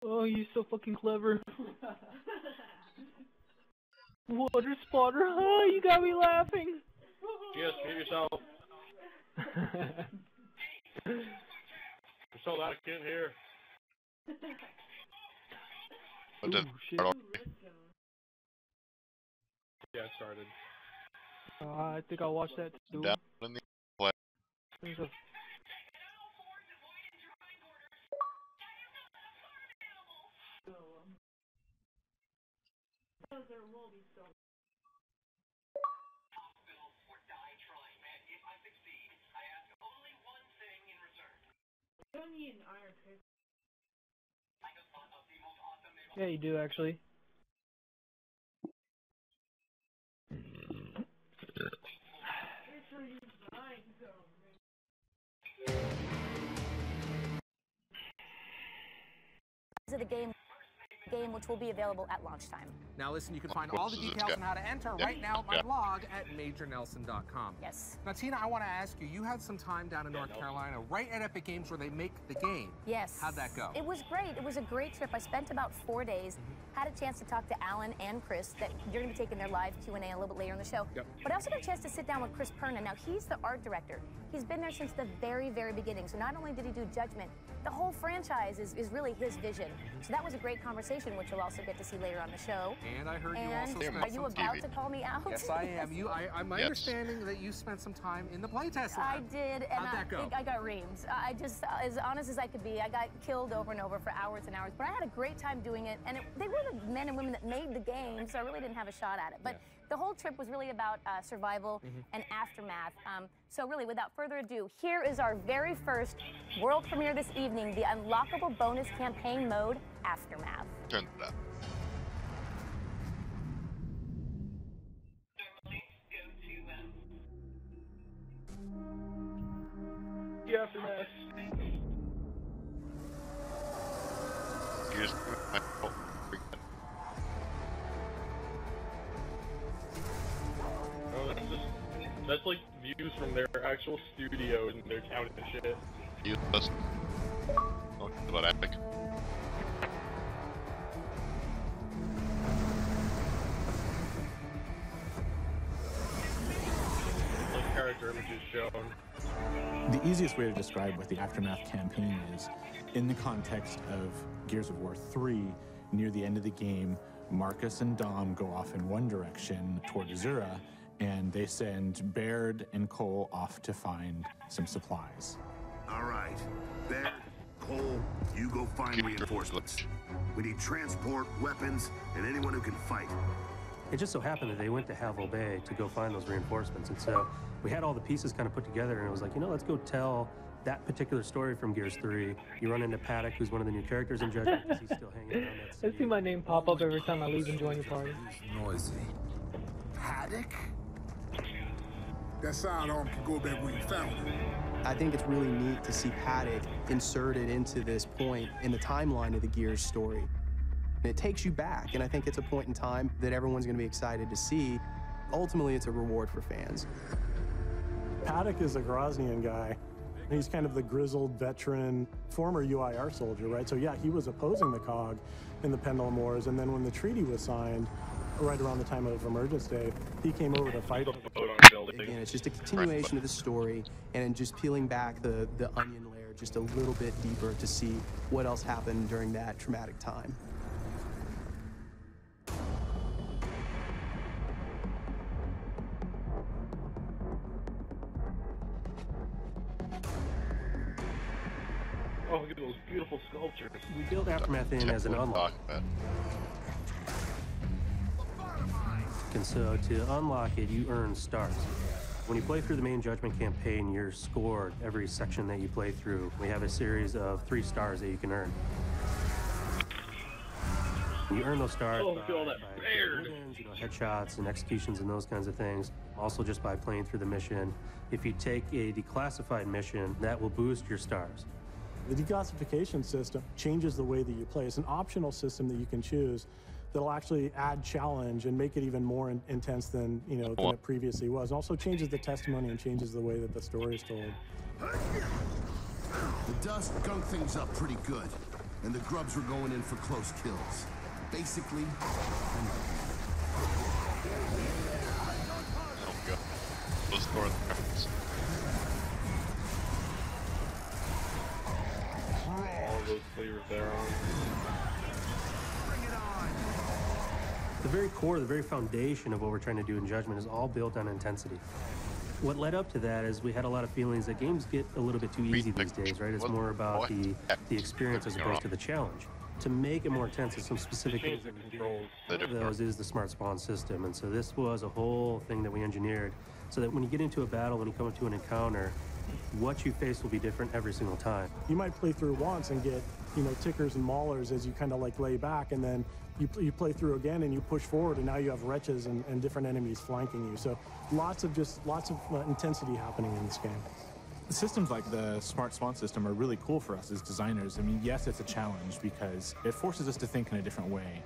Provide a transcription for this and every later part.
Oh, you're so fucking clever. Water spotter, oh, you got me laughing. Yes, mute yourself. You're so loud, I can't hear. Ooh, shit. Yeah, it started. I think I'll watch that too. Down in the play. There's a... Yeah, you do actually. To the game which will be available at launch time. Now listen, you can find all the details on how to enter right now at my blog at majornelson.com. Yes. Now Tina, I want to ask you, you had some time down in North Carolina, right at Epic Games where they make the game. Yes. How'd that go? It was great. It was a great trip. I spent about 4 days. Had a chance to talk to Alan and Chris, that you're going to be taking their live Q&A a little bit later in the show. Yep. But I also got a chance to sit down with Chris Perna. Now, he's the art director. He's been there since the very, very beginning. So not only did he do Judgment, the whole franchise is really his vision. So that was a great conversation, which you'll also get to see later on the show. And I heard you and also spent are you some about TV. to call me out? Yes, I am. My understanding that you spent some time in the playtest lab. I did, and How'd that go? I got reams. I just, as honest as I could be, I got killed over and over for hours and hours. But I had a great time doing it, and they were the men and women that made the game, so I really didn't have a shot at it. But the whole trip was really about survival and aftermath. So really, without further ado, here is our very first world premiere this evening, the unlockable bonus campaign mode, Aftermath. Turn it up. The Aftermath. Gears. Oh, that's like views from their actual studio and their town and shit. Useless. Oh, about Epic. Like character images shown. The easiest way to describe what the Aftermath campaign is, in the context of Gears of War 3, near the end of the game, Marcus and Dom go off in one direction toward Azura, and they send Baird and Cole off to find some supplies. All right. Baird, Cole, you go find reinforcements. We need transport, weapons, and anyone who can fight. It just so happened that they went to Havel Bay to go find those reinforcements, and so we had all the pieces kind of put together, and it was like, you know, let's go tell that particular story from Gears 3. You run into Paddock, who's one of the new characters in Judgment, because he's still hanging around that city. I see my name pop up every time I leave and join your party. Noisy. Paddock? That sidearm can go back where you found it. I think it's really neat to see Paddock inserted into this point in the timeline of the Gears story. And it takes you back, and I think it's a point in time that everyone's going to be excited to see. Ultimately, it's a reward for fans. Paddock is a Groznian guy. He's kind of the grizzled veteran, former UIR soldier, right? So yeah, he was opposing the COG in the Pendulum Wars, and then when the treaty was signed, right around the time of Emergence Day, he came over to fight. Again, it's just a continuation of the story, and just peeling back the onion layer just a little bit deeper to see what else happened during that traumatic time. Oh, look at those beautiful sculptures. We built Aftermath in as an unlock. And so to unlock it, you earn stars. When you play through the main Judgment campaign, you're scored every section that you play through. We have a series of 3 stars that you can earn. You earn those stars by wins, headshots and executions and those kinds of things. Also just by playing through the mission. If you take a declassified mission, that will boost your stars. The declassification system changes the way that you play. It's an optional system that you can choose that'll actually add challenge and make it even more intense than than it previously was. And also changes the testimony and changes the way that the story is told. The dust gunked things up pretty good, and the grubs were going in for close kills. Basically, Oh god. Let's go with the reference. All those flavors there on. The very core, the very foundation of what we're trying to do in Judgment is all built on intensity. What led up to that is we had a lot of feelings that games get a little bit too easy these days, right? It's more about the experience as opposed to the challenge. To make it more intense, there's some specific things that we control. One of those is the smart spawn system, and so this was a whole thing that we engineered so that when you get into a battle, when you come into an encounter, what you face will be different every single time. You might play through once and get, you know, tickers and maulers as you kind of like lay back, and then you play through again and you push forward, and now you have wretches and different enemies flanking you. So lots of intensity happening in this game. Systems like the smart spawn system are really cool for us as designers. I mean, yes, it's a challenge because it forces us to think in a different way.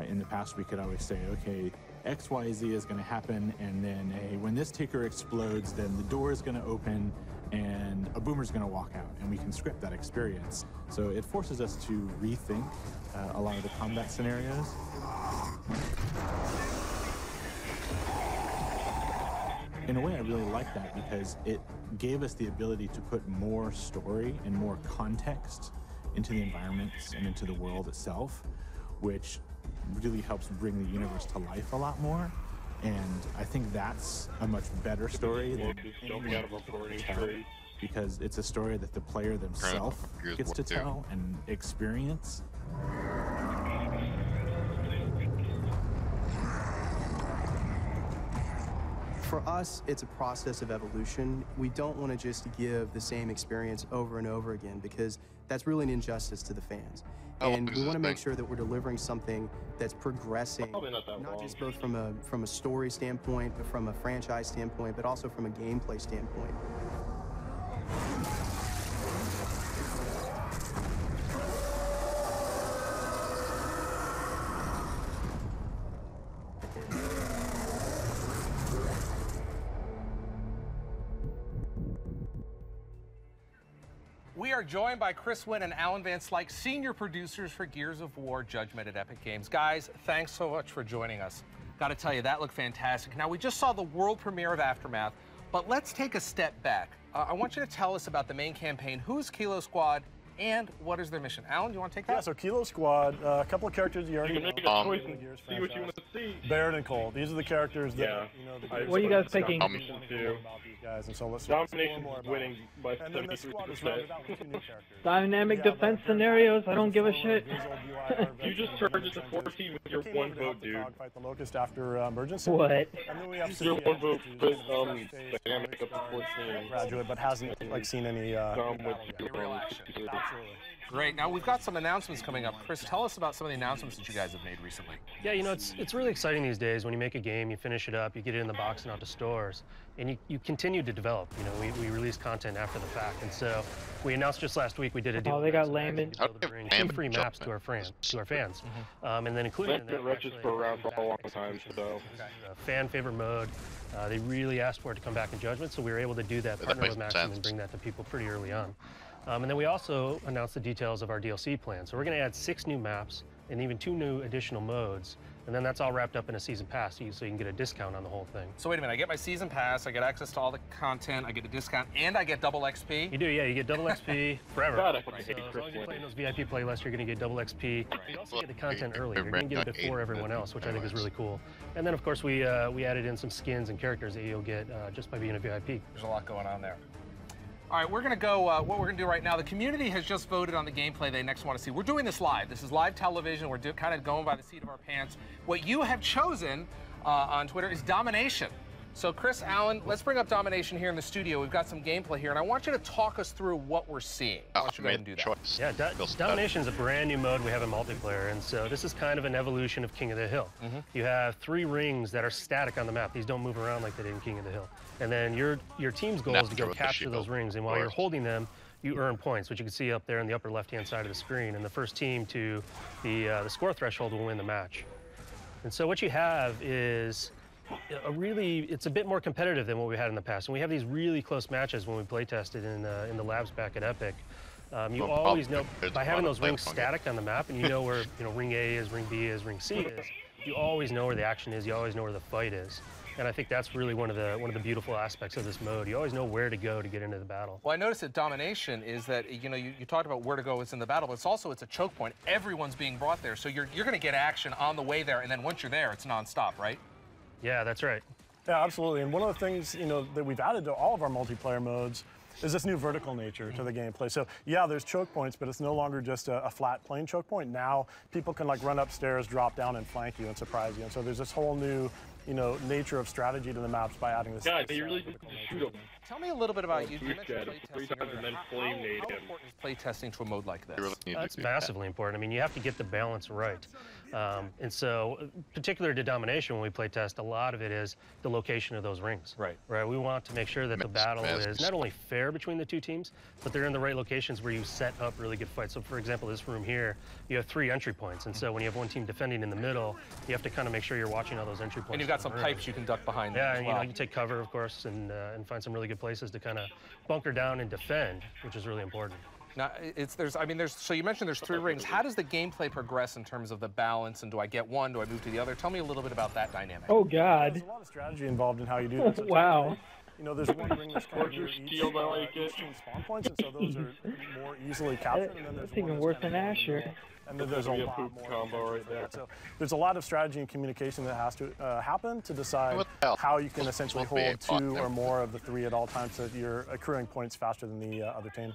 In the past, we could always say, okay, X, Y, Z is going to happen, and then when this ticker explodes, then the door is going to open and a boomer's going to walk out, and we can script that experience. So it forces us to rethink a lot of the combat scenarios. In a way, I really like that because it gave us the ability to put more story and more context into the environments and into the world itself, which really helps bring the universe to life a lot more. And I think that's a much better story than jumping out of a boarding tree. Because it's a story that the player themselves gets to tell and experience. For us, it's a process of evolution. We don't want to just give the same experience over and over again because that's really an injustice to the fans. And we want to make sure that we're delivering something that's progressing, not just both from a story standpoint, but from a franchise standpoint, but also from a gameplay standpoint. We are joined by Chris Wynn and Alan Van Slyke, senior producers for Gears of War Judgment at Epic Games. Guys, thanks so much for joining us. Got to tell you, that looked fantastic. Now, we just saw the world premiere of Aftermath, but let's take a step back. I want you to tell us about the main campaign. Who's Kilo Squad, and what is their mission? Alan, do you want to take that? Yeah, so Kilo Squad, a couple of characters you already know. You can make a choice and see what you want to see. Baird and Cole. These are the characters that, you know, the What are you guys picking? Domination guys, and so let's Domination winning by 73%. Dynamic defense scenarios, I don't give a shit. You just turned into 14 with your one vote, dude. Fight the Locust after emergency. What? And then we have Your one vote with dynamic up to 14. Graduate, but hasn't like seen any. Real action. Absolutely. Great. Now we've got some announcements coming up. Chris, tell us about some of the announcements that you guys have made recently. Yeah, you know, it's really exciting these days. When you make a game, you finish it up, you get it in the box and out to stores, and you continue to develop. You know, we release content after the fact, and so we announced just last week we did a deal. Oh, they got Layman. To bring 2 free maps to our fans, and then including Layman Wretches been around for a long time, so fan favorite mode. They really asked for it to come back in Judgment, so we were able to do that, partner with Maxim, and bring that to people pretty early on. And then we also announced the details of our DLC plan. So we're going to add 6 new maps and even 2 new additional modes. And then that's all wrapped up in a season pass, so you can get a discount on the whole thing. So wait a minute, I get my season pass, I get access to all the content, I get a discount, and I get double XP? You do, yeah, you get double XP forever. God, So as long as you're playing those VIP playlists, you're going to get double XP. You also get the content early. You're going to get it before everyone else, which I think is really cool. And then, of course, we added in some skins and characters that you'll get just by being a VIP. There's a lot going on there. All right, we're going to go, what we're going to do right now, the community has just voted on the gameplay they next want to see. We're doing this live. This is live television. We're kind of going by the seat of our pants. What you have chosen on Twitter is Domination. So Chris, Alan, let's bring up Domination here in the studio. We've got some gameplay here, and I want you to talk us through what we're seeing. I want you to go ahead and do that. Yeah, Domination is a brand new mode we have in multiplayer, and so this is kind of an evolution of King of the Hill. You have 3 rings that are static on the map. These don't move around like they did in King of the Hill. And then your team's goal is to go capture those rings, and while you're holding them, you earn points, which you can see up there in the upper left-hand side of the screen. And the first team to the score threshold will win the match. And so what you have is it's a bit more competitive than what we had in the past. And we have these really close matches when we play tested in the labs back at Epic. You Well, always know, there's by a having lot those of rings players on static on the map, and you know where ring A is, ring B is, ring C is, you always know where the action is, you always know where the fight is. And I think that's really one of the beautiful aspects of this mode. You always know where to go to get into the battle. Well, I noticed that Domination is that, you talked about where to go is in the battle, but it's a choke point. Everyone's being brought there, so you're going to get action on the way there, and then once you're there, it's nonstop, right? Yeah, that's right. Yeah, absolutely. And one of the things, that we've added to all of our multiplayer modes is this new vertical nature to the gameplay. So yeah, there's choke points, but it's no longer just a flat plain choke point. Now people can like run upstairs, drop down, and flank you and surprise you. And so there's this whole new, nature of strategy to the maps by adding this. God, they really just shoot them. Tell me a little bit about you. You mentioned Three playtesting times and then earlier. flame nade How him. important is playtesting to a mode like this? You really need to It's do massively important. I mean, you have to get the balance right. And so, particular to Domination, when we play test, a lot of it is the location of those rings. Right. Right. We want to make sure that the battle is not only fair between the two teams, but they're in the right locations where you set up really good fights. So, for example, this room here, you have 3 entry points. And so when you have one team defending in the middle, you have to kind of make sure you're watching all those entry points. And you've got some pipes you can duck behind. Yeah, as and well. you take cover, of course, and find some really good places to kind of bunker down and defend, which is really important. Now, so you mentioned there's 3 rings. How does the gameplay progress in terms of the balance, and do I get one, do I move to the other? Tell me a little bit about that dynamic. Oh, God. There's a lot of strategy involved in how you do that. So Wow. There's one ring that's kind of near each shield, I like it. team spawn points, and so those are more easily captured. And then there's That's even one worse kind than of Asher. And then there's a That'd be a lot poop more combo right there. So there's a lot of strategy and communication that has to happen to decide What the hell? how you can essentially Won't be hold a bot 2 there. or more of the 3 at all times so that you're accruing points faster than the other team.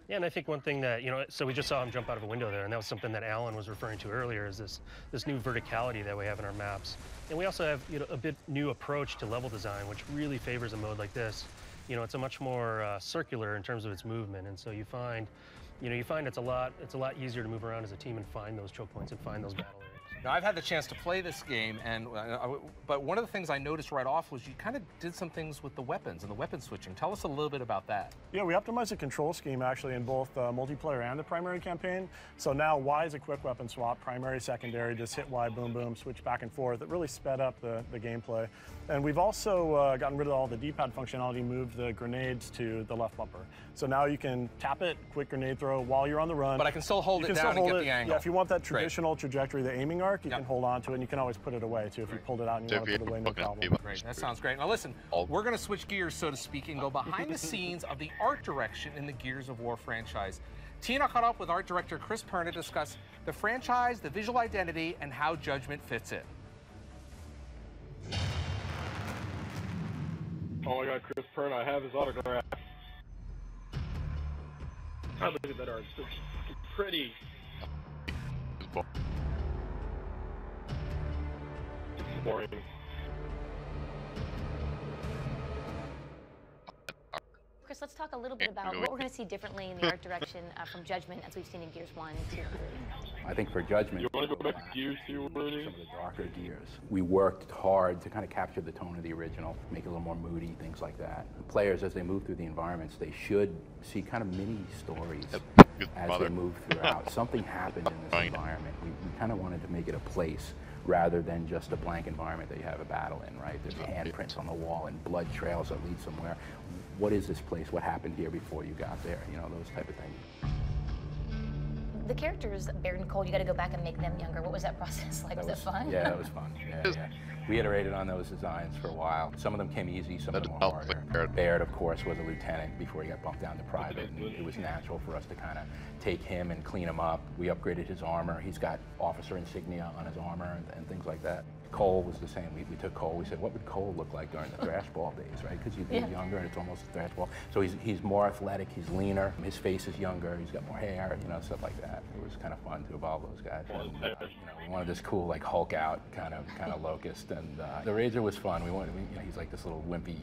Yeah, and I think one thing that, so we just saw him jump out of a window there, and that was something that Alan was referring to earlier, is this new verticality that we have in our maps. And we also have, a bit new approach to level design, which really favors a mode like this. It's a much more circular in terms of its movement, and so you find it's a lot easier to move around as a team and find those choke points and find those battle areas. Now, I've had the chance to play this game, but one of the things I noticed right off was you kind of did some things with the weapons and the weapon switching. Tell us a little bit about that. Yeah, we optimized the control scheme actually in both multiplayer and the primary campaign. So now Y is a quick weapon swap, primary, secondary, just hit Y, boom, boom, switch back and forth. It really sped up the gameplay. And we've also gotten rid of all the D-pad functionality, moved the grenades to the left bumper. So now you can tap it, quick grenade throw while you're on the run. But I can still hold it down and get the angle. Yeah, if you want that traditional trajectory, the aiming arc, you Yep. can hold on to it, and you can always put it away too. If you pulled it out and you want to put it away, no problem. Great, that sounds great. Now listen, we're going to switch gears, so to speak, and go behind the scenes of the art direction in the Gears of War franchise. Tina caught up with art director Chris Perna to discuss the franchise, the visual identity, and how Judgment fits it. Oh my God, Chris Perna, I have his autograph. God, look at that art. It's so fucking pretty. It's boring. Chris, let's talk a little bit about what we're going to see differently in the art direction from Judgment as we've seen in Gears 1, 2, 3. I think for Judgment, You want to go back to Gears 2, Rudy? some of the darker Gears, we worked hard to kind of capture the tone of the original, make it a little more moody, things like that. Players, as they move through the environments, they should see kind of mini stories as they move throughout. Something happened in this environment. We kind of wanted to make it a place rather than just a blank environment that you have a battle in, right? There's handprints on the wall and blood trails that lead somewhere. What is this place? What happened here before you got there? Those type of things. The characters, Baird and Cole, you got to go back and make them younger. What was that process like? Was it fun? Yeah, that was fun. Yeah. We iterated on those designs for a while. Some of them came easy, some of them were harder. Baird, of course, was a lieutenant before he got bumped down to private, and it was natural for us to kind of take him and clean him up. We upgraded his armor. He's got officer insignia on his armor and things like that. Cole was the same. We took Cole. We said, what would Cole look like during the thrashball days, right? Because he's younger and it's almost a thrashball. So he's more athletic. He's leaner. His face is younger. He's got more hair. Stuff like that. It was kind of fun to evolve those guys. And, we wanted this cool like Hulk out kind of Locust. And the Razer was fun. He's like this little wimpy,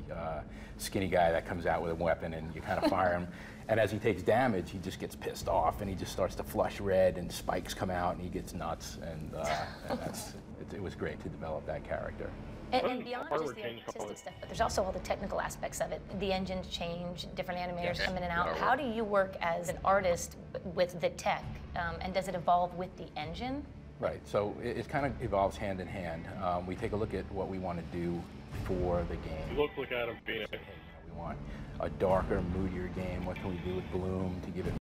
skinny guy that comes out with a weapon and you kind of fire him. And as he takes damage, he just gets pissed off and he just starts to flush red and spikes come out and he gets nuts. And it was great to develop that character. And beyond just the artistic stuff, but there's also all the technical aspects of it. The engines change, different animators come in and out. How do you work as an artist with the tech? And does it evolve with the engine? Right, so it kind of evolves hand in hand. We take a look at what we want to do for the game. Look at him, Phoenix. We want a darker, moodier game. What can we do with Bloom to give it